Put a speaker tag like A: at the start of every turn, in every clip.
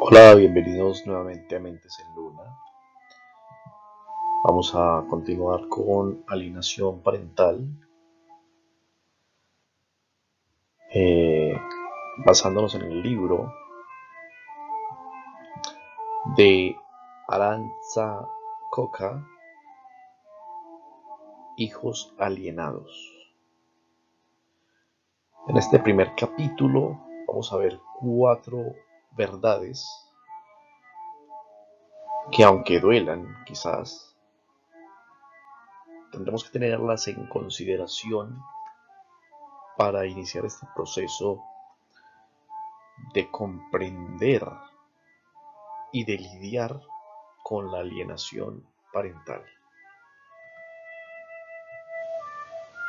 A: Hola, bienvenidos nuevamente a Mentes en Luna. Vamos a continuar con alienación parental, eh, basándonos en el libro de Aranza Coca, Hijos Alienados. En este primer capítulo vamos a ver 4 verdades que, aunque duelan quizás, tendremos que tenerlas en consideración para iniciar este proceso de comprender y de lidiar con la alienación parental.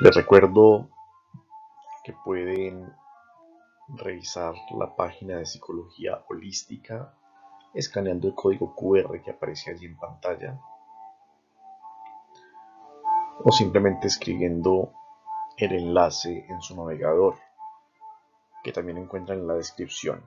A: Les recuerdo que pueden revisar la página de psicología holística escaneando el código QR que aparece allí en pantalla o simplemente escribiendo el enlace en su navegador que también encuentran en la descripción.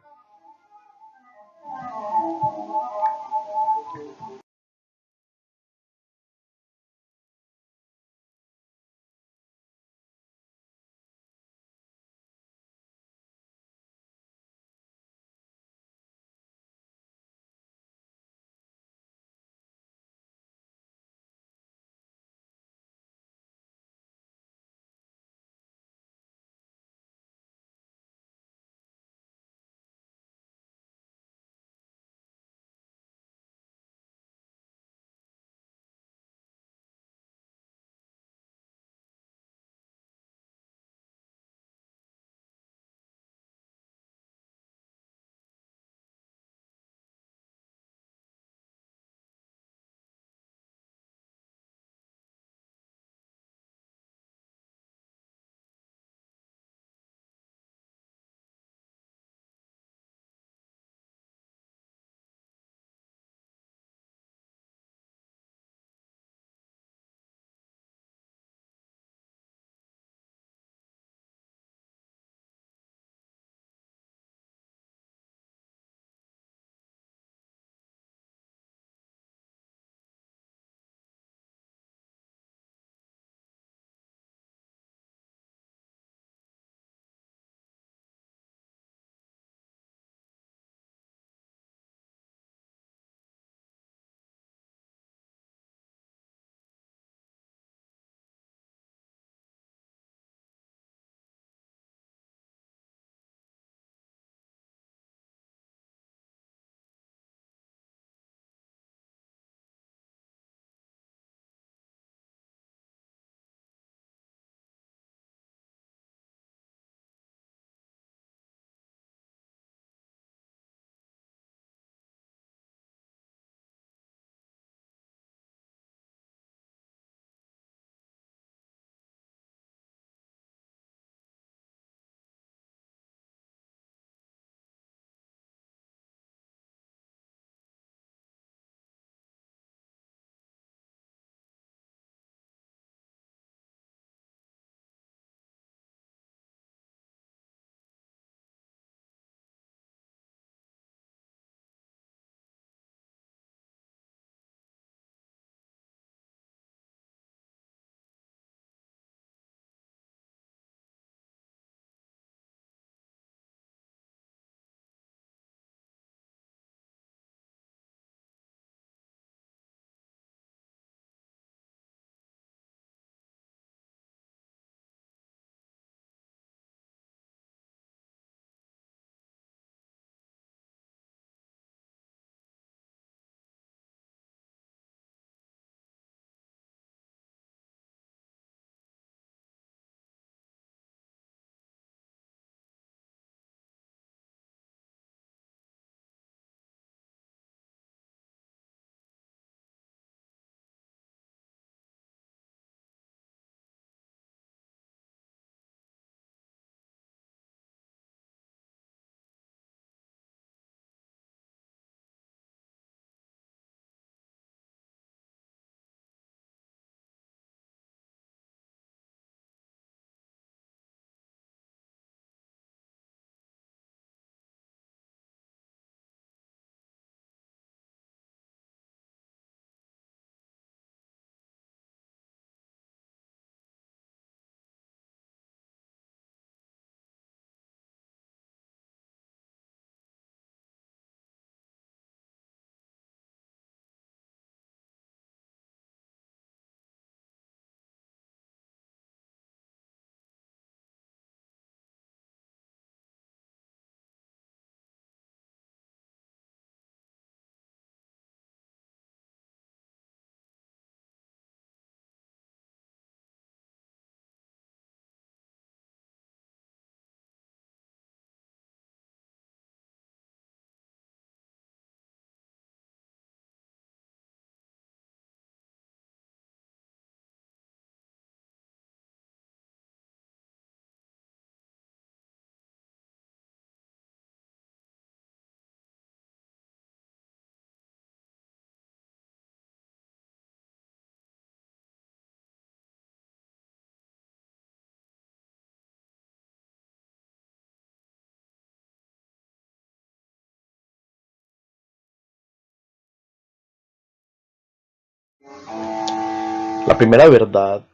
A: La primera verdad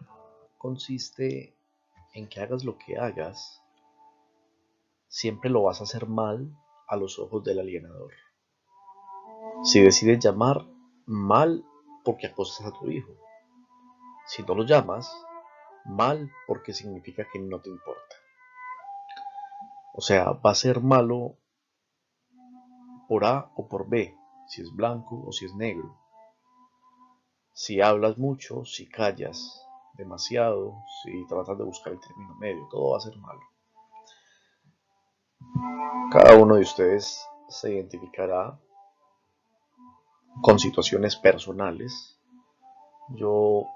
A: consiste en que hagas lo que hagas, siempre lo vas a hacer mal a los ojos del alienador. Si decides llamar, mal porque acosas a tu hijo. Si no lo llamas, mal porque significa que no te importa. O sea, va a ser malo por A o por B, si es blanco o si es negro. Si hablas mucho, si callas demasiado, si tratas de buscar el término medio, todo va a ser malo. Cada uno de ustedes se identificará con situaciones personales. Yo,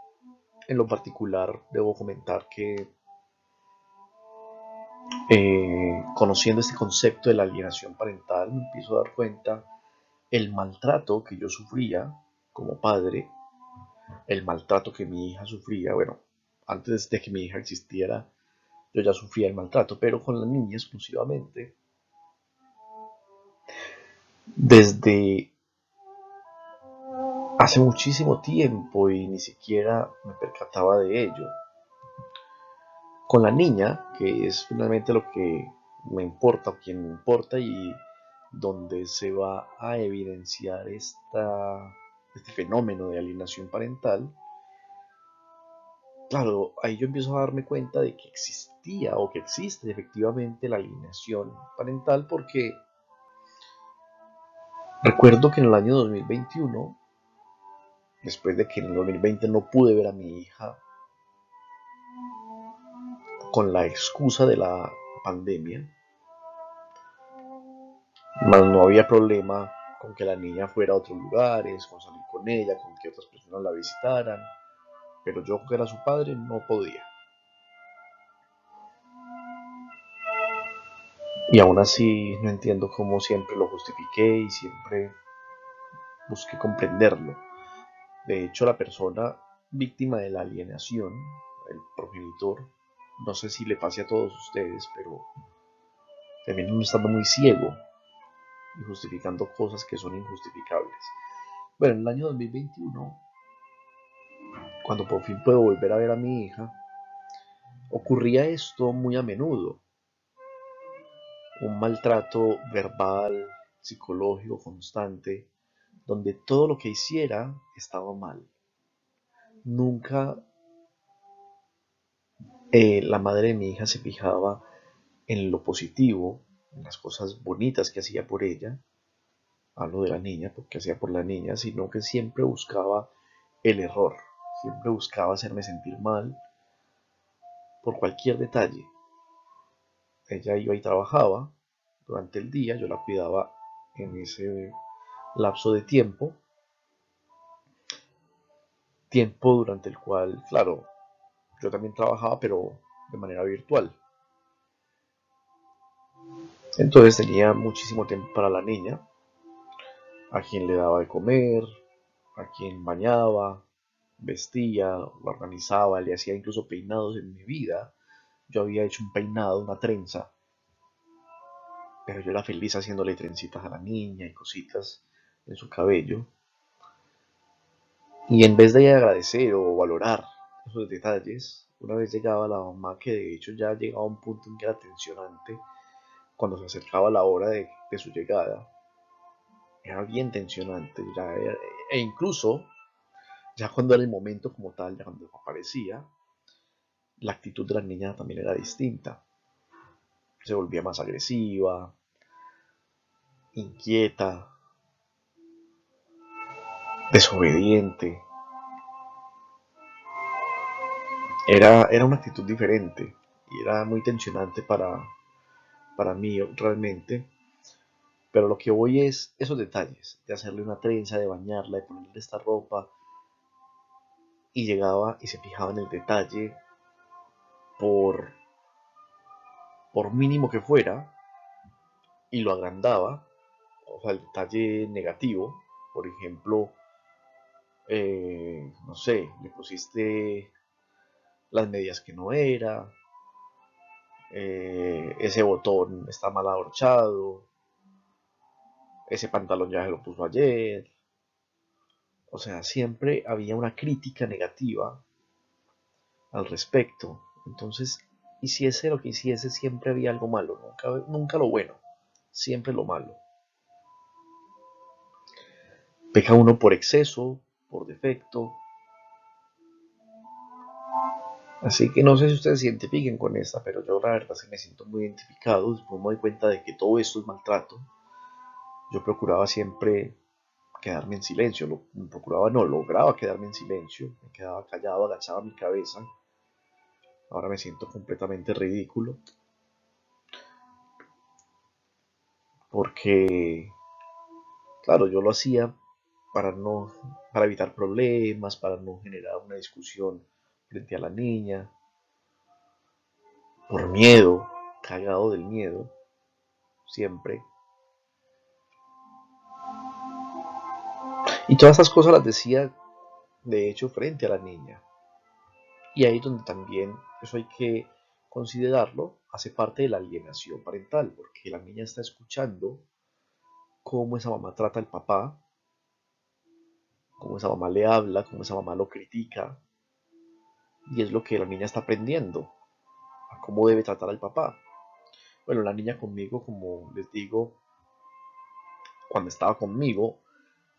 A: en lo particular, debo comentar que conociendo este concepto de la alienación parental, me empiezo a dar cuenta el maltrato que yo sufría como padre, el maltrato que mi hija sufría. Bueno, antes de que mi hija existiera, yo ya sufría el maltrato, pero con la niña exclusivamente, desde hace muchísimo tiempo y ni siquiera me percataba de ello. Con la niña, que es finalmente lo que me importa o quien me importa y donde se va a evidenciar este fenómeno de alienación parental, claro, ahí yo empiezo a darme cuenta de que existía o que existe efectivamente la alienación parental porque recuerdo que en el año 2021, después de que en el 2020 no pude ver a mi hija con la excusa de la pandemia, más no había problema con que la niña fuera a otros lugares, con salir con ella, con que otras personas la visitaran, pero yo que era su padre no podía. Y aún así no entiendo cómo siempre lo justifiqué y siempre busqué comprenderlo. De hecho, la persona víctima de la alienación, el progenitor, no sé si le pase a todos ustedes, pero también uno estando muy ciego y justificando cosas que son injustificables. Bueno, en el año 2021, cuando por fin puedo volver a ver a mi hija, ocurría esto muy a menudo. Un maltrato verbal, psicológico constante, donde todo lo que hiciera estaba mal. Nunca la madre de mi hija se fijaba en lo positivo, en las cosas bonitas que hacía por ella. Hablo de la niña porque hacía por la niña, sino que siempre buscaba el error, siempre buscaba hacerme sentir mal por cualquier detalle. Ella iba y trabajaba durante el día, yo la cuidaba en ese lapso de tiempo durante el cual, claro, yo también trabajaba, pero de manera virtual. Entonces tenía muchísimo tiempo para la niña, a quien le daba de comer, a quien bañaba, vestía, lo organizaba, le hacía incluso peinados en mi vida. Yo había hecho un peinado, una trenza, pero yo era feliz haciéndole trencitas a la niña y cositas en su cabello. Y en vez de agradecer o valorar esos detalles, una vez llegaba la mamá, que de hecho ya llegaba a un punto en que era tensionante, cuando se acercaba la hora de su llegada, era bien tensionante, e incluso ya cuando era el momento como tal, ya cuando aparecía, la actitud de la niña también era distinta, se volvía más agresiva, inquieta, desobediente, era una actitud diferente y era muy tensionante para mí realmente. Pero lo que voy es esos detalles, de hacerle una trenza, de bañarla, de ponerle esta ropa, y llegaba y se fijaba en el detalle por, por mínimo que fuera, y lo agrandaba, o sea, el detalle negativo, por ejemplo, no sé, le pusiste las medias que no era, ese botón está mal abrochado, ese pantalón ya se lo puso ayer, O sea, siempre había una crítica negativa al respecto. Entonces, hiciese lo que hiciese, siempre había algo malo, nunca lo bueno, siempre lo malo. Peca uno por exceso, por defecto. Así que no sé si ustedes se identifiquen con esta, pero yo la verdad sí me siento muy identificado. Después me doy cuenta de que todo esto es maltrato. Yo procuraba siempre quedarme en silencio, procuraba, no, lograba quedarme en silencio, me quedaba callado, agachaba mi cabeza. Ahora me siento completamente ridículo porque, claro, yo lo hacía para no, para evitar problemas, para no generar una discusión frente a la niña, por miedo, cagado del miedo, siempre. Y todas esas cosas las decía, de hecho, frente a la niña. Y ahí es donde también, eso hay que considerarlo, hace parte de la alienación parental, porque la niña está escuchando cómo esa mamá trata al papá, cómo esa mamá le habla, cómo esa mamá lo critica, y es lo que la niña está aprendiendo, a cómo debe tratar al papá. Bueno, la niña conmigo, como les digo, cuando estaba conmigo,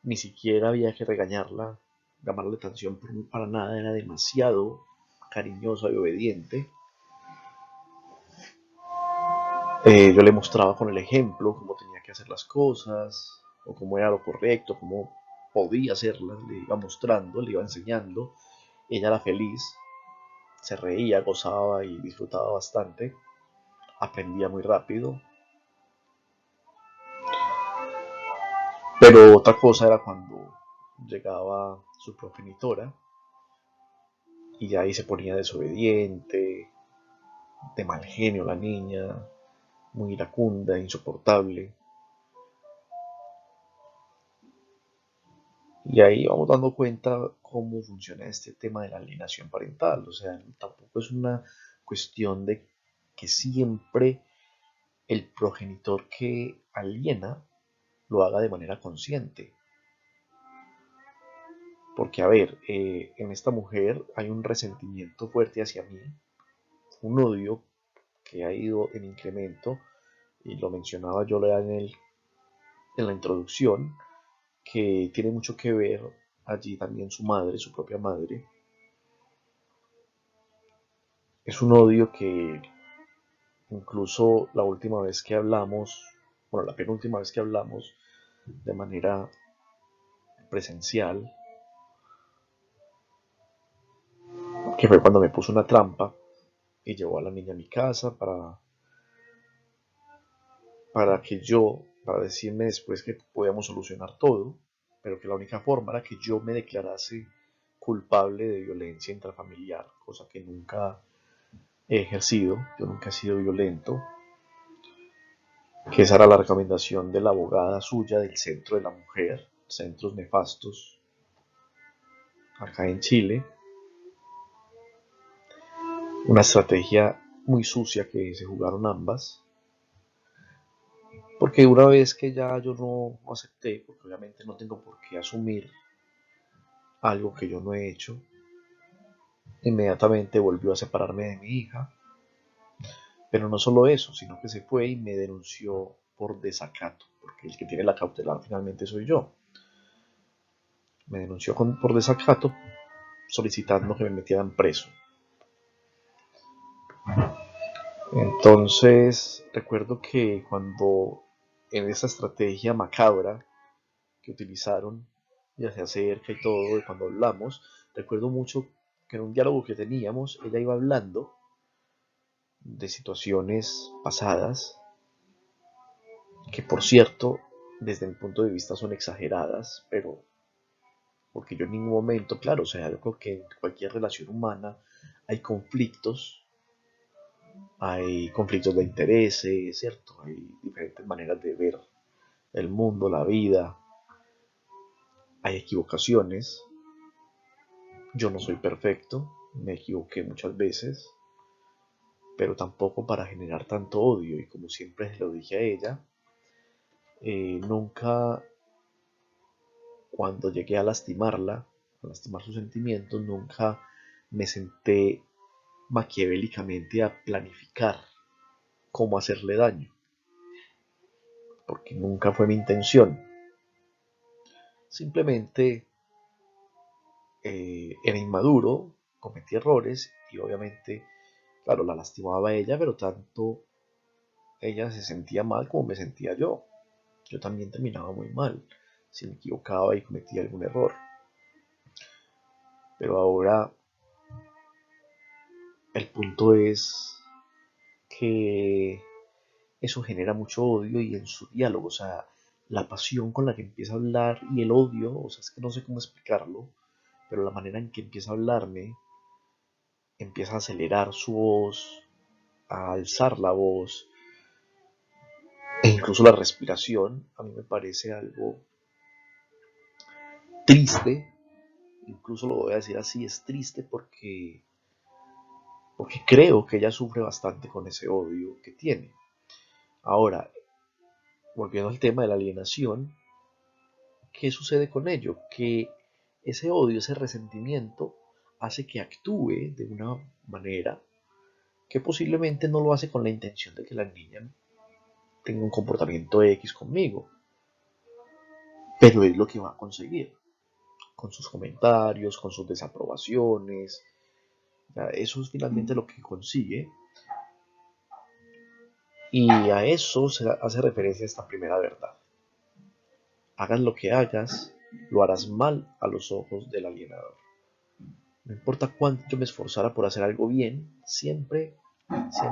A: ni siquiera había que regañarla, llamarle atención para nada, era demasiado cariñosa y obediente. Yo le mostraba con el ejemplo cómo tenía que hacer las cosas, o cómo era lo correcto, cómo podía hacerlas, le iba mostrando, le iba enseñando. Ella era feliz, se reía, gozaba y disfrutaba bastante, aprendía muy rápido. Pero otra cosa era cuando llegaba su progenitora y ahí se ponía desobediente, de mal genio la niña, muy iracunda, insoportable. Y ahí vamos dando cuenta cómo funciona este tema de la alienación parental. O sea, tampoco es una cuestión de que siempre el progenitor que aliena lo haga de manera consciente. Porque, a ver, en esta mujer hay un resentimiento fuerte hacia mí, un odio que ha ido en incremento, y lo mencionaba yo en la introducción, que tiene mucho que ver allí también su madre, su propia madre. Es un odio que incluso la última vez que hablamos, bueno, la penúltima vez que hablamos de manera presencial, que fue cuando me puso una trampa y llevó a la niña a mi casa para decirme después que podíamos solucionar todo, pero que la única forma era que yo me declarase culpable de violencia intrafamiliar, cosa que nunca he ejercido, yo nunca he sido violento, que esa era la recomendación de la abogada suya del Centro de la Mujer, centros nefastos acá en Chile, una estrategia muy sucia que se jugaron ambas, porque una vez que ya yo no acepté, porque obviamente no tengo por qué asumir algo que yo no he hecho, inmediatamente volvió a separarme de mi hija, pero no solo eso, sino que se fue y me denunció por desacato, porque el que tiene la cautelar finalmente soy yo. Me denunció por desacato solicitando que me metieran preso. Entonces, recuerdo que cuando en esa estrategia macabra que utilizaron, ya se acerca y todo, y cuando hablamos, recuerdo mucho que en un diálogo que teníamos, ella iba hablando de situaciones pasadas, que por cierto, desde mi punto de vista son exageradas, pero porque yo en ningún momento, claro, o sea, yo creo que en cualquier relación humana hay conflictos de intereses, ¿cierto? Hay diferentes maneras de ver el mundo, la vida, hay equivocaciones. Yo no soy perfecto, me equivoqué muchas veces, pero tampoco para generar tanto odio. Y como siempre se lo dije a ella, nunca cuando llegué a lastimarla, a lastimar sus sentimientos, nunca me senté maquiavélicamente a planificar cómo hacerle daño, porque nunca fue mi intención. Simplemente era inmaduro, cometí errores y obviamente, claro, la lastimaba a ella, pero tanto ella se sentía mal como me sentía yo. Yo también terminaba muy mal si me equivocaba y cometía algún error. Pero ahora el punto es que eso genera mucho odio y en su diálogo, o sea, la pasión con la que empieza a hablar y el odio, o sea, es que no sé cómo explicarlo, pero la manera en que empieza a hablarme, empieza a acelerar su voz, a alzar la voz e incluso la respiración, a mí me parece algo triste, incluso lo voy a decir así, es triste porque creo que ella sufre bastante con ese odio que tiene. Ahora, volviendo al tema de la alienación, ¿qué sucede con ello? Que ese odio, ese resentimiento hace que actúe de una manera que posiblemente no lo hace con la intención de que la niña tenga un comportamiento X conmigo, pero es lo que va a conseguir con sus comentarios, con sus desaprobaciones. Eso es finalmente lo que consigue y a eso se hace referencia esta primera verdad. Hagas lo que hagas, lo harás mal a los ojos del alienador. No importa cuánto yo me esforzara por hacer algo bien, siempre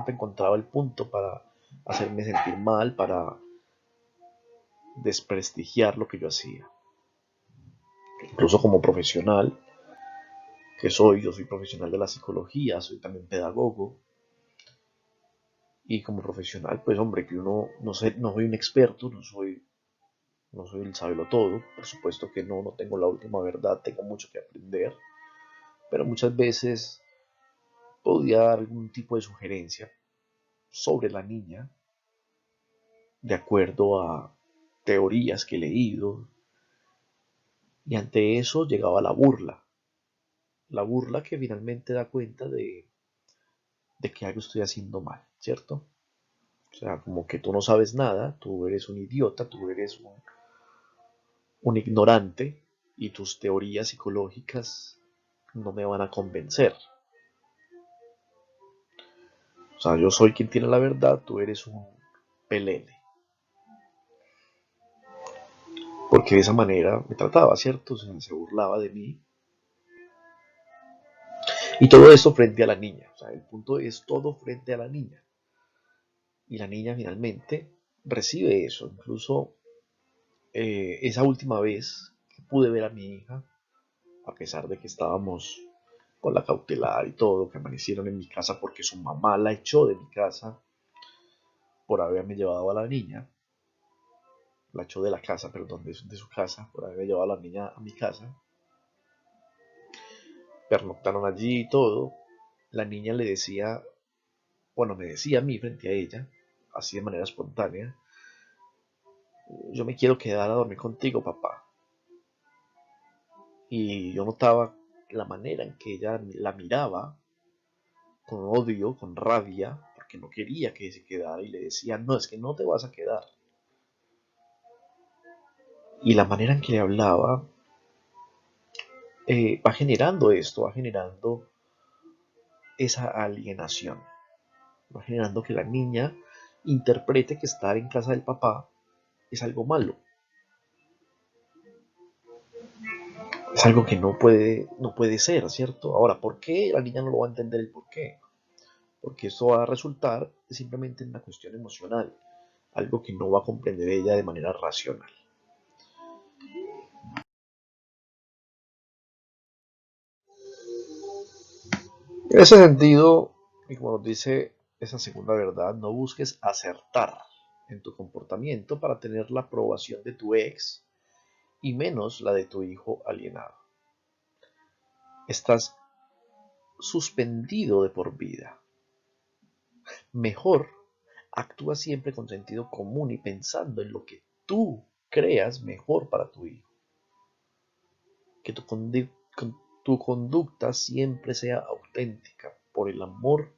A: encontraba el punto para hacerme sentir mal, para desprestigiar lo que yo hacía. Incluso como profesional que soy, yo soy profesional de la psicología, soy también pedagogo. Y como profesional, pues hombre, que uno no sé, no soy un experto, no soy el sabelo todo, por supuesto que no tengo la última verdad, tengo mucho que aprender, pero muchas veces podía dar algún tipo de sugerencia sobre la niña, de acuerdo a teorías que he leído, y ante eso llegaba la burla que finalmente da cuenta de que algo estoy haciendo mal, ¿cierto? O sea, como que tú no sabes nada, tú eres un idiota, tú eres un ignorante y tus teorías psicológicas no me van a convencer. O sea, yo soy quien tiene la verdad, tú eres un pelele. Porque de esa manera me trataba, ¿cierto? O sea, se burlaba de mí. Y todo esto frente a la niña. O sea, el punto es todo frente a la niña. Y la niña finalmente recibe eso. Incluso esa última vez que pude ver a mi hija, a pesar de que estábamos con la cautelar y todo, que amanecieron en mi casa porque su mamá la echó de mi casa por haberme llevado a la niña, la echó de la casa, perdón, de su casa, por haberme llevado a la niña a mi casa, pernoctaron allí y todo, la niña le decía, bueno, me decía a mí frente a ella, así de manera espontánea, yo me quiero quedar a dormir contigo, papá. Y yo notaba la manera en que ella la miraba, con odio, con rabia, porque no quería que se quedara y le decía, no, es que no te vas a quedar. Y la manera en que le hablaba va generando esto, va generando esa alienación, va generando que la niña interprete que estar en casa del papá es algo malo, es algo que no puede ser, ¿cierto? Ahora, ¿por qué? La niña no lo va a entender el por qué, porque esto va a resultar simplemente en una cuestión emocional, algo que no va a comprender ella de manera racional. En ese sentido, y como nos dice esa segunda verdad, no busques acertar en tu comportamiento para tener la aprobación de tu ex y menos la de tu hijo alienado. Estás suspendido de por vida. Mejor actúa siempre con sentido común y pensando en lo que tú creas mejor para tu hijo. que tu conducta siempre sea auténtica por el amor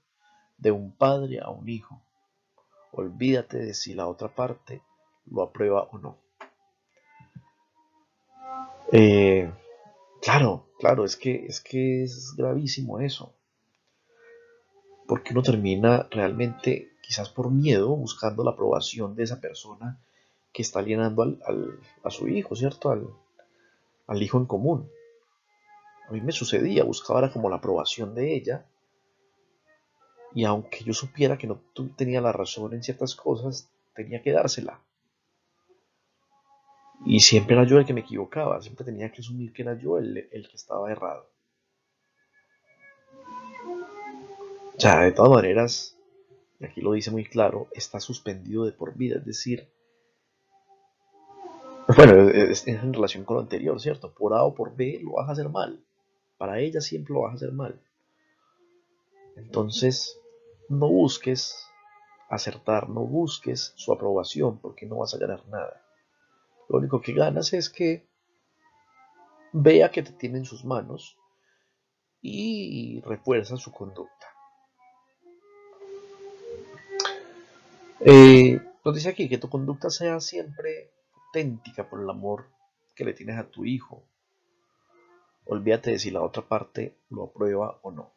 A: de un padre a un hijo. Olvídate de si la otra parte lo aprueba o no. Eh, claro, es que es gravísimo eso, porque uno termina realmente, quizás por miedo, buscando la aprobación de esa persona que está alienando a su hijo, ¿cierto? Al hijo en común. A mí me sucedía, buscaba como la aprobación de ella, y aunque yo supiera que no tenía la razón en ciertas cosas, tenía que dársela. Y siempre era yo el que me equivocaba, siempre tenía que asumir que era yo el que estaba errado. O sea, de todas maneras, y aquí lo dice muy claro, está suspendido de por vida, es decir, bueno, es en relación con lo anterior, ¿cierto? Por A o por B lo vas a hacer mal. Para ella siempre lo vas a hacer mal. Entonces, no busques acertar, no busques su aprobación porque no vas a ganar nada. Lo único que ganas es que vea que te tiene en sus manos y refuerza su conducta. Nos dice aquí que tu conducta sea siempre auténtica por el amor que le tienes a tu hijo. Olvídate de si la otra parte lo aprueba o no.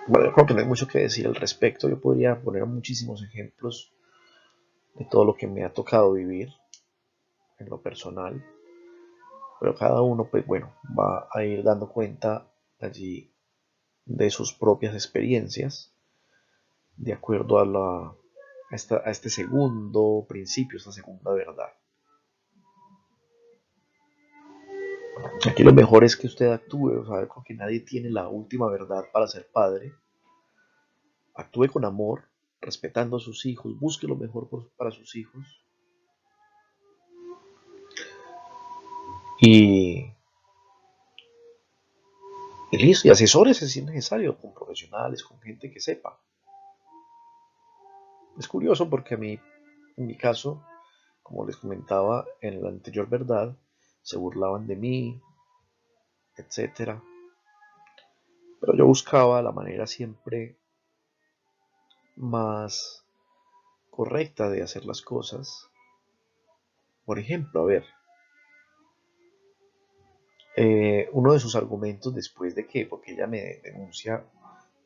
A: Bueno, yo creo que no hay mucho que decir al respecto. Yo podría poner muchísimos ejemplos de todo lo que me ha tocado vivir en lo personal, pero cada uno, pues bueno, va a ir dando cuenta allí de sus propias experiencias, de acuerdo a este segundo principio, esta segunda verdad. Aquí lo mejor es que usted actúe, o sea, creo que nadie tiene la última verdad para ser padre. Actúe con amor, respetando a sus hijos, busque lo mejor para sus hijos y, y listo, y asesórese si es necesario, con profesionales, con gente que sepa. Es curioso porque a mí, en mi caso, como les comentaba en la anterior verdad, se burlaban de mí, etcétera. Pero yo buscaba la manera siempre más correcta de hacer las cosas. Por ejemplo, a ver, uno de sus argumentos después de que, porque ella me denuncia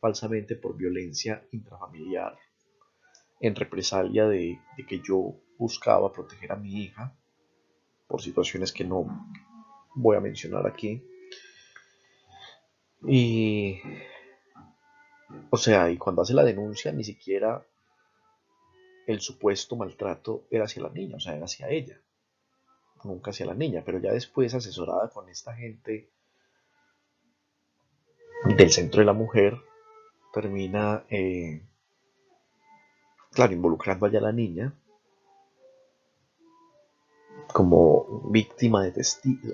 A: falsamente por violencia intrafamiliar, en represalia de que yo buscaba proteger a mi hija por situaciones que no voy a mencionar aquí. Y, o sea, y cuando hace la denuncia, ni siquiera el supuesto maltrato era hacia la niña, o sea, era hacia ella, nunca hacia la niña, pero ya después, asesorada con esta gente del centro de la mujer, termina, claro, involucrando allá a la niña como víctima de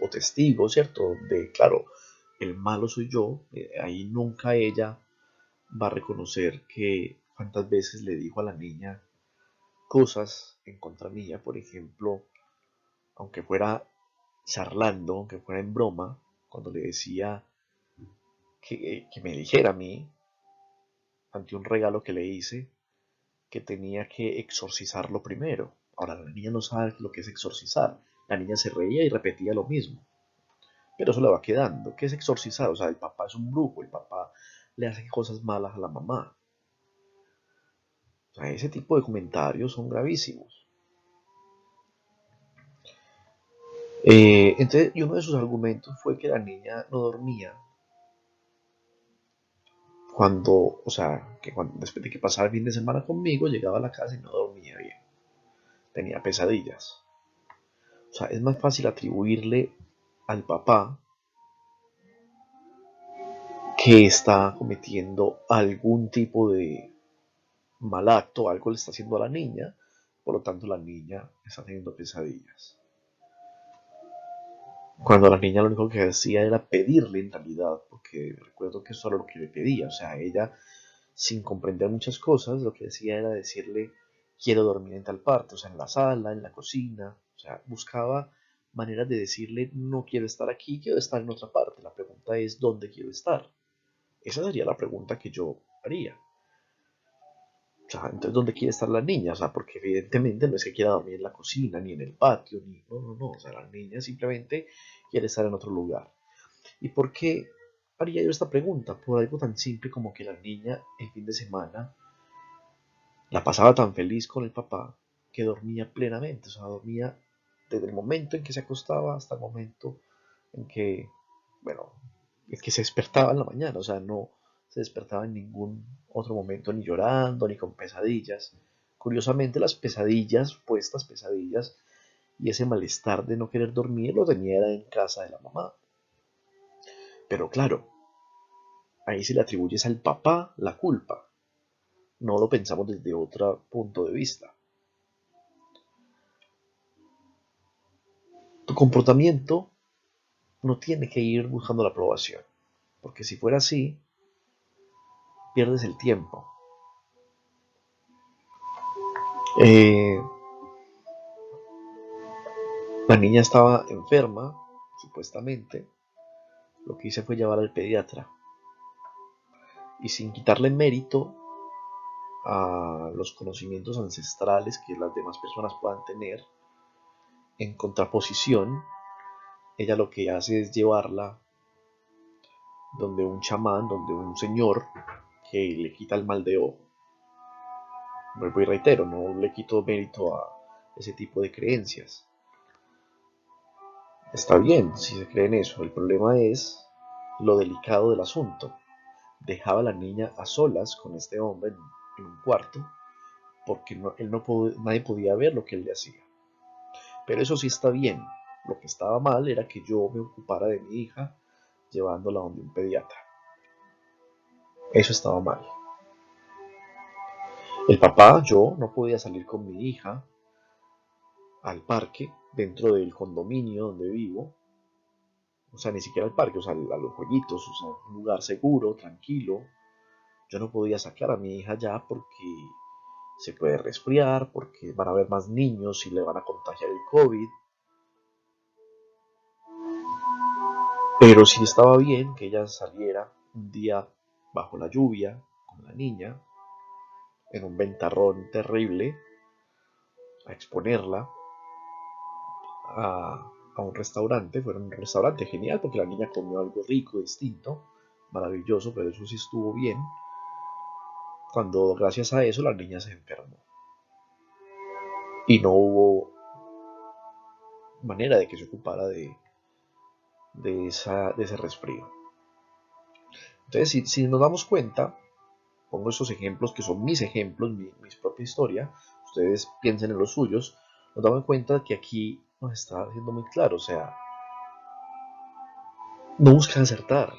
A: o testigo, ¿cierto? De, claro, el malo soy yo, ahí nunca ella va a reconocer que cuántas veces le dijo a la niña cosas en contra mía, por ejemplo, aunque fuera charlando, aunque fuera en broma, cuando le decía que me dijera a mí, ante un regalo que le hice, que tenía que exorcizarlo primero. Ahora, la niña no sabe lo que es exorcizar. La niña se reía y repetía lo mismo. Pero eso le va quedando. ¿Qué es exorcizar? O sea, el papá es un brujo, el papá le hace cosas malas a la mamá. O sea, ese tipo de comentarios son gravísimos. Entonces, y uno de sus argumentos fue que la niña no dormía cuando, o sea, que después de que pasaba el fin de semana conmigo, llegaba a la casa y no dormía bien. Tenía pesadillas. O sea, es más fácil atribuirle al papá que está cometiendo algún tipo de mal acto, algo le está haciendo a la niña, por lo tanto la niña está teniendo pesadillas. Cuando la niña lo único que hacía era pedirle en realidad, porque recuerdo que eso era lo que le pedía, o sea, ella sin comprender muchas cosas, lo que decía era decirle, quiero dormir en tal parte, o sea, en la sala, en la cocina, o sea, buscaba maneras de decirle, no quiero estar aquí, quiero estar en otra parte. La pregunta es, ¿dónde quiero estar? Esa sería la pregunta que yo haría. O sea, entonces, ¿dónde quiere estar la niña? O sea, porque evidentemente no es que quiera dormir en la cocina, ni en el patio, ni... No, no, no. O sea, la niña simplemente quiere estar en otro lugar. ¿Y por qué haría yo esta pregunta? Por algo tan simple como que la niña el fin de semana la pasaba tan feliz con el papá que dormía plenamente. O sea, dormía desde el momento en que se acostaba hasta el momento en que, bueno, es que se despertaba en la mañana. O sea, no se despertaba en ningún otro momento, ni llorando, ni con pesadillas. Curiosamente, las pesadillas, puestas pesadillas, y ese malestar de no querer dormir lo tenía en casa de la mamá. Pero claro, ahí se le atribuye al papá la culpa. No lo pensamos desde otro punto de vista. Tu comportamiento no tiene que ir buscando la aprobación, porque si fuera así, pierdes el tiempo. Eh, la niña estaba enferma, supuestamente. Lo que hice fue llevarla al pediatra y sin quitarle mérito a los conocimientos ancestrales que las demás personas puedan tener, en contraposición, ella lo que hace es llevarla donde un chamán, donde un señor que le quita el mal de ojo. Vuelvo y reitero, no le quito mérito a ese tipo de creencias. Está bien si se cree en eso, el problema es lo delicado del asunto. Dejaba a la niña a solas con este hombre en un cuarto porque nadie podía ver lo que él le hacía. Pero eso sí está bien. Lo que estaba mal era que yo me ocupara de mi hija llevándola donde un pediatra. Eso estaba mal. El papá, yo, no podía salir con mi hija al parque dentro del condominio donde vivo. O sea, ni siquiera al parque, o sea, a los jueguitos, o sea, un lugar seguro, tranquilo. Yo no podía sacar a mi hija ya porque se puede resfriar, porque van a haber más niños y le van a contagiar el COVID. Pero sí estaba bien que ella saliera un día bajo la lluvia con la niña, en un ventarrón terrible, a exponerla a un restaurante. Fue un restaurante genial porque la niña comió algo rico, distinto, maravilloso, pero eso sí estuvo bien. Cuando gracias a eso la niña se enfermó y no hubo manera de que se ocupara de ese resfrío. Entonces, si nos damos cuenta, pongo esos ejemplos que son mis ejemplos, mi propia historia, ustedes piensen en los suyos, nos damos cuenta que aquí nos está haciendo muy claro, o sea, no buscan acertar.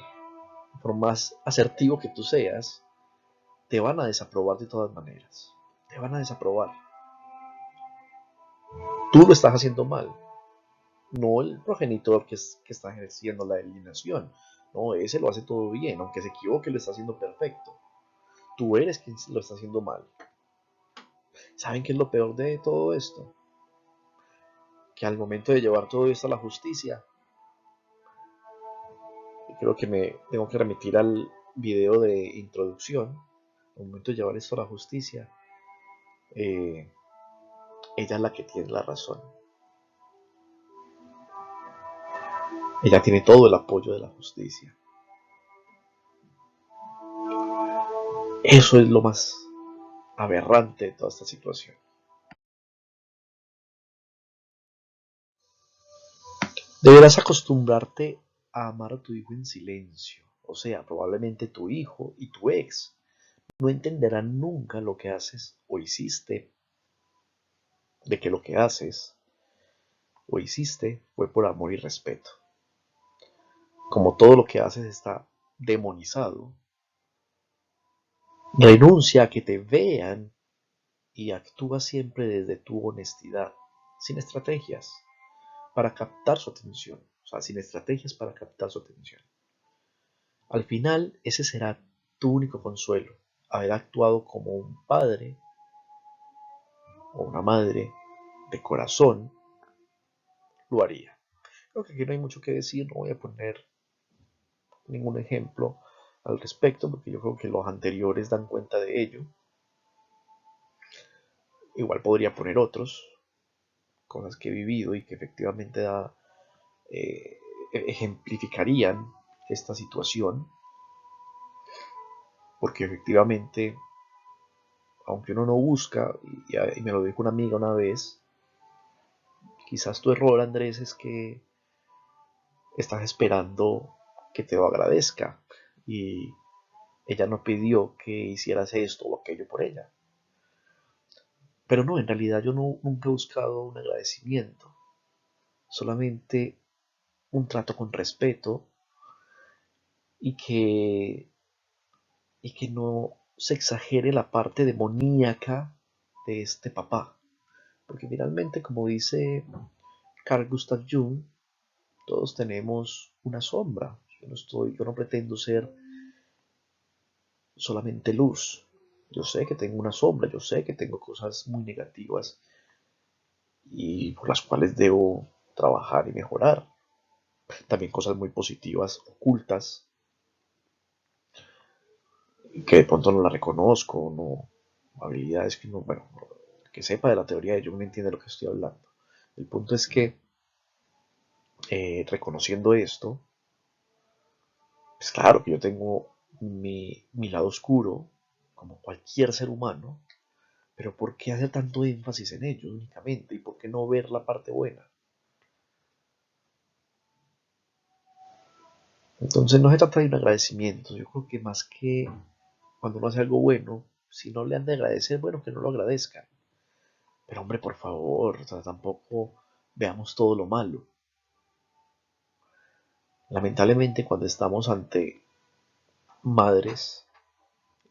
A: Por más asertivo que tú seas, te van a desaprobar de todas maneras. Te van a desaprobar. Tú lo estás haciendo mal, no el progenitor que está ejerciendo la eliminación. No, ese lo hace todo bien, aunque se equivoque, lo está haciendo perfecto. Tú eres quien lo está haciendo mal. ¿Saben qué es lo peor de todo esto? Que al momento de llevar todo esto a la justicia, creo que me tengo que remitir al video de introducción, al momento de llevar esto a la justicia, eh, ella es la que tiene la razón. Ella tiene todo el apoyo de la justicia. Eso es lo más aberrante de toda esta situación. Deberás acostumbrarte a amar a tu hijo en silencio. O sea, probablemente tu hijo y tu ex no entenderán nunca lo que haces o hiciste, de que lo que haces o hiciste fue por amor y respeto. Como todo lo que haces está demonizado, renuncia a que te vean y actúa siempre desde tu honestidad, sin estrategias para captar su atención. O sea, sin estrategias para captar su atención. Al final, ese será tu único consuelo, haber actuado como un padre o una madre de corazón lo haría. Creo que aquí no hay mucho que decir, no voy a poner ningún ejemplo al respecto, porque yo creo que los anteriores dan cuenta de ello. Igual podría poner otros, cosas que he vivido y que efectivamente eh, ejemplificarían esta situación, porque efectivamente, aunque uno no busca, y me lo dijo una amiga una vez, quizás tu error, Andrés, es que estás esperando que te lo agradezca y ella no pidió que hicieras esto o aquello por ella. Pero no, en realidad yo nunca he buscado un agradecimiento, solamente un trato con respeto y que no se exagere la parte demoníaca de este papá. Porque finalmente, como dice Carl Gustav Jung, todos tenemos una sombra. Yo no pretendo ser solamente luz. Yo sé que tengo una sombra, yo sé que tengo cosas muy negativas y por las cuales debo trabajar y mejorar. También cosas muy positivas, ocultas, que de pronto no las reconozco, no, habilidades que no, bueno, que sepa de la teoría de Jung me entiende lo que estoy hablando. El punto es que reconociendo esto, pues claro que yo tengo mi lado oscuro, como cualquier ser humano, pero ¿por qué hacer tanto énfasis en ello únicamente? ¿Y por qué no ver la parte buena? Entonces no se trata de un agradecimiento, yo creo que más que cuando uno hace algo bueno, si no le han de agradecer, bueno, que no lo agradezcan. Pero hombre, por favor, o sea, tampoco veamos todo lo malo. Lamentablemente cuando estamos ante madres,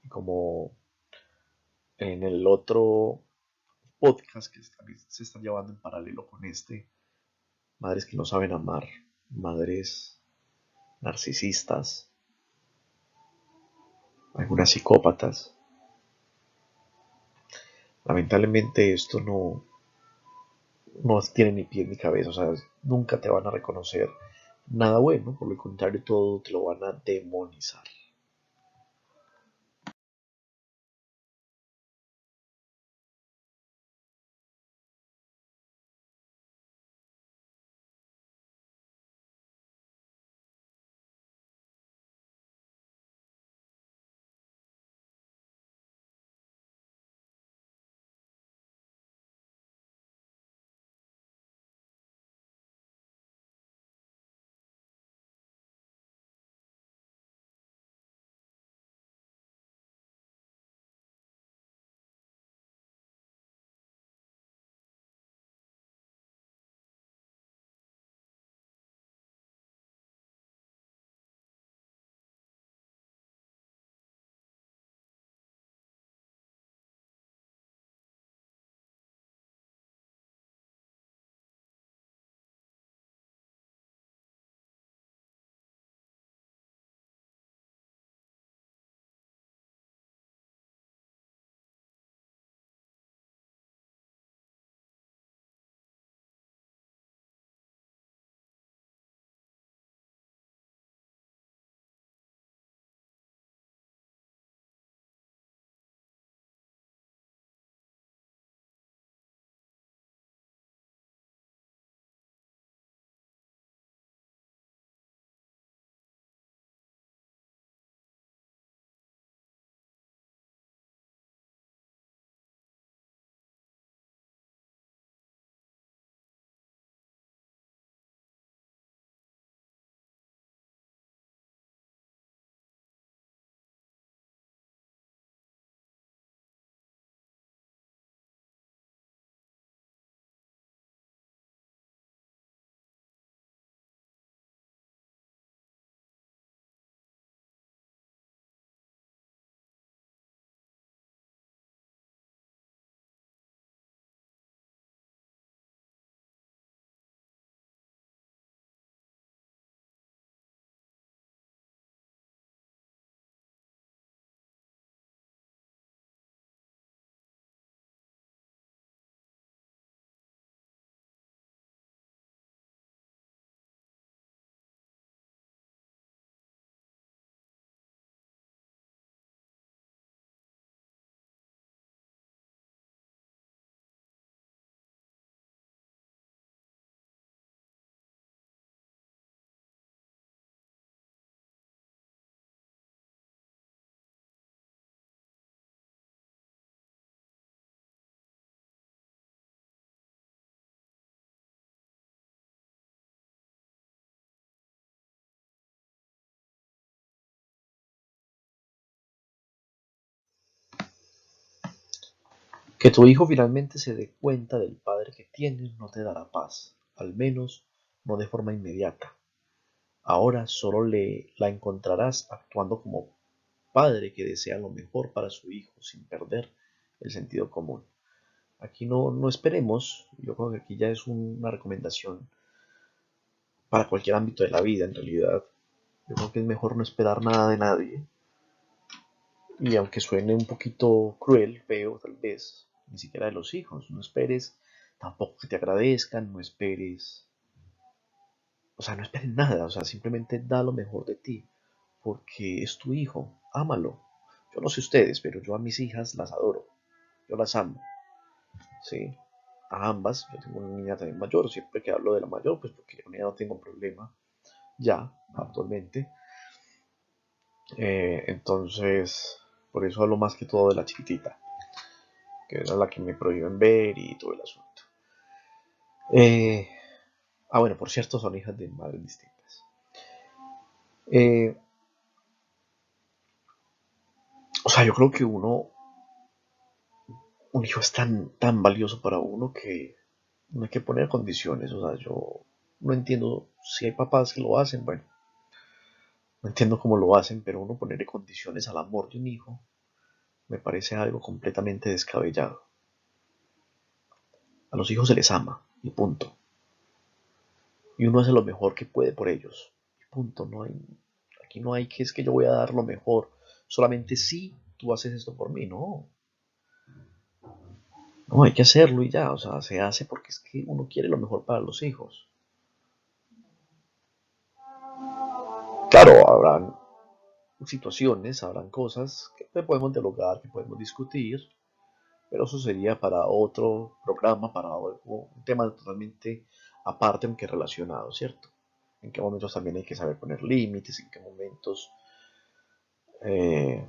A: como en el otro podcast que también se están llevando en paralelo con este, madres que no saben amar, madres narcisistas, algunas psicópatas. Lamentablemente esto no tiene ni pie ni cabeza, o sea, nunca te van a reconocer nada bueno, por el contrario, todo te lo van a demonizar. Que tu hijo finalmente se dé cuenta del padre que tienes no te dará paz, al menos no de forma inmediata. Ahora solo la encontrarás actuando como padre que desea lo mejor para su hijo sin perder el sentido común. Aquí no esperemos, yo creo que aquí ya es una recomendación para cualquier ámbito de la vida en realidad. Yo creo que es mejor no esperar nada de nadie. Y aunque suene un poquito cruel, feo tal vez, ni siquiera de los hijos, no esperes tampoco que te agradezcan, no esperes, o sea, no esperes nada, o sea, simplemente da lo mejor de ti, porque es tu hijo, ámalo. Yo no sé ustedes, pero yo a mis hijas las adoro, yo las amo, ¿sí? A ambas, yo tengo una niña también mayor, siempre que hablo de la mayor, pues porque con ella no tengo problema, ya, actualmente. Entonces, por eso hablo más que todo de la chiquitita, que era la que me prohíben ver y todo el asunto. Eh, bueno, por cierto, son hijas de madres distintas. Eh, o sea, yo creo que un hijo es tan valioso para uno que no hay que poner condiciones. O sea, yo no entiendo si hay papás que lo hacen, bueno, no entiendo cómo lo hacen, pero uno ponerle condiciones al amor de un hijo me parece algo completamente descabellado. A los hijos se les ama, y punto. Y uno hace lo mejor que puede por ellos. Y punto. Aquí no hay que es que yo voy a dar lo mejor. Solamente si tú haces esto por mí. No, no hay que hacerlo y ya. O sea, se hace porque es que uno quiere lo mejor para los hijos. Claro, habrán situaciones, habrán cosas que podemos dialogar, que podemos discutir, pero eso sería para otro programa, para un tema totalmente aparte, aunque relacionado, ¿cierto? En qué momentos también hay que saber poner límites, en qué momentos eh,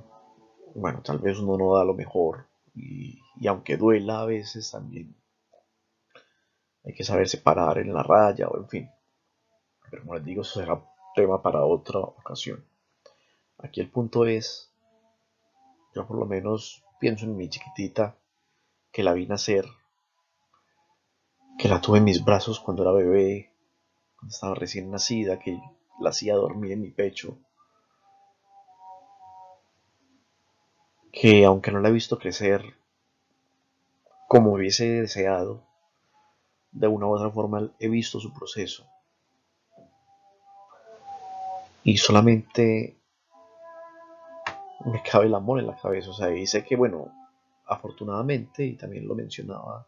A: bueno, tal vez uno no da lo mejor y aunque duela a veces también hay que saber separar en la raya o en fin. Pero como les digo, eso será tema para otra ocasión. Aquí el punto es, yo por lo menos pienso en mi chiquitita que la vi nacer, que la tuve en mis brazos cuando era bebé, cuando estaba recién nacida, que la hacía dormir en mi pecho, que aunque no la he visto crecer como hubiese deseado, de una u otra forma he visto su proceso y solamente me cabe el amor en la cabeza. O sea, y sé que, bueno, afortunadamente, y también lo mencionaba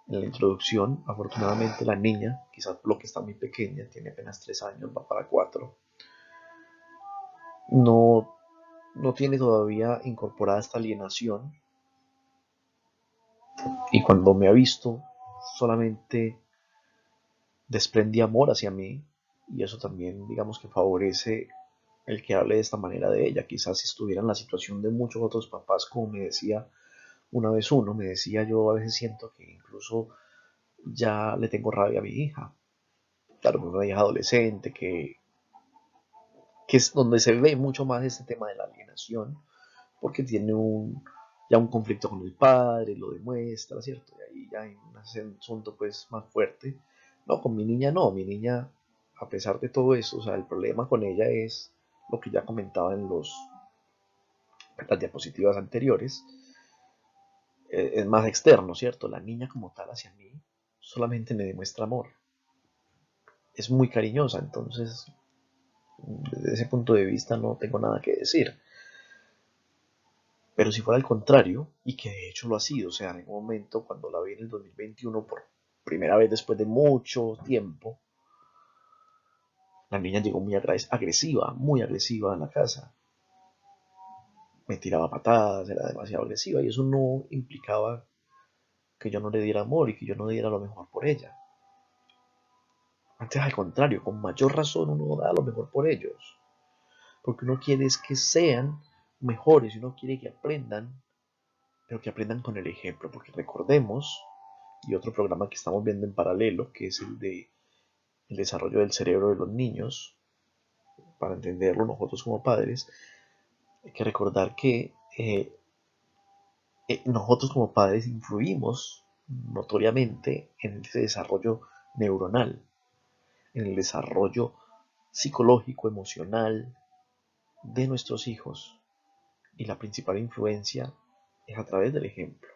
A: en la introducción, afortunadamente la niña, quizás por lo que está muy pequeña, tiene apenas 3 años, va para 4, no, no tiene todavía incorporada esta alienación. Y cuando me ha visto, solamente desprende amor hacia mí. Y eso también, digamos que favorece el que hable de esta manera de ella. Quizás si estuviera en la situación de muchos otros papás, como me decía una vez uno, me decía yo a veces siento que incluso ya le tengo rabia a mi hija. Claro, una hija adolescente que es donde se ve mucho más este tema de la alienación, porque tiene ya un conflicto con el padre, lo demuestra, ¿cierto? Y ahí ya hay un asunto pues más fuerte. No, con mi niña no, mi niña, a pesar de todo eso, o sea, el problema con ella es lo que ya comentaba en las diapositivas anteriores, es más externo, ¿cierto? La niña como tal hacia mí solamente me demuestra amor. Es muy cariñosa, entonces desde ese punto de vista no tengo nada que decir. Pero si fuera al contrario, y que de hecho lo ha sido, o sea, en un momento cuando la vi en el 2021 por primera vez después de mucho tiempo, la niña llegó muy agresiva a la casa. Me tiraba patadas, era demasiado agresiva y eso no implicaba que yo no le diera amor y que yo no diera lo mejor por ella. Antes al contrario, con mayor razón uno da lo mejor por ellos. Porque uno quiere es que sean mejores y uno quiere que aprendan, pero que aprendan con el ejemplo. Porque recordemos, y otro programa que estamos viendo en paralelo, que es el de el desarrollo del cerebro de los niños, para entenderlo nosotros como padres, hay que recordar que nosotros como padres influimos notoriamente en ese desarrollo neuronal, en el desarrollo psicológico, emocional de nuestros hijos. Y la principal influencia es a través del ejemplo.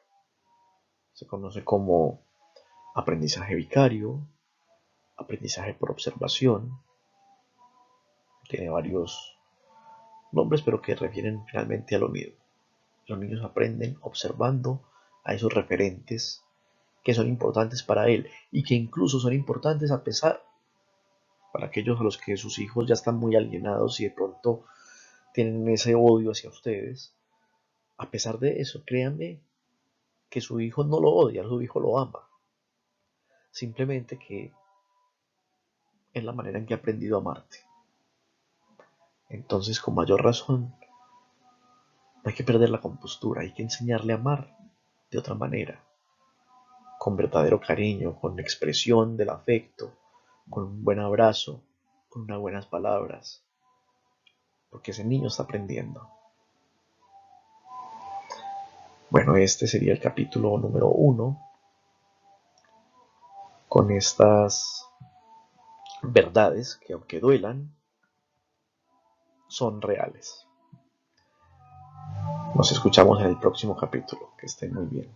A: Se conoce como aprendizaje vicario, aprendizaje por observación, tiene varios nombres, pero que refieren finalmente a lo mismo. Los niños aprenden observando a esos referentes que son importantes para él y que incluso son importantes a pesar para aquellos a los que sus hijos ya están muy alienados y de pronto tienen ese odio hacia ustedes. A pesar de eso, créanme que su hijo no lo odia, su hijo lo ama. Simplemente que es la manera en que ha aprendido a amarte. Entonces, con mayor razón, no hay que perder la compostura, hay que enseñarle a amar de otra manera, con verdadero cariño, con expresión del afecto, con un buen abrazo, con unas buenas palabras, porque ese niño está aprendiendo. Bueno, este sería el capítulo número 1, con estas verdades que aunque duelan, son reales. Nos escuchamos en el próximo capítulo. Que estén muy bien.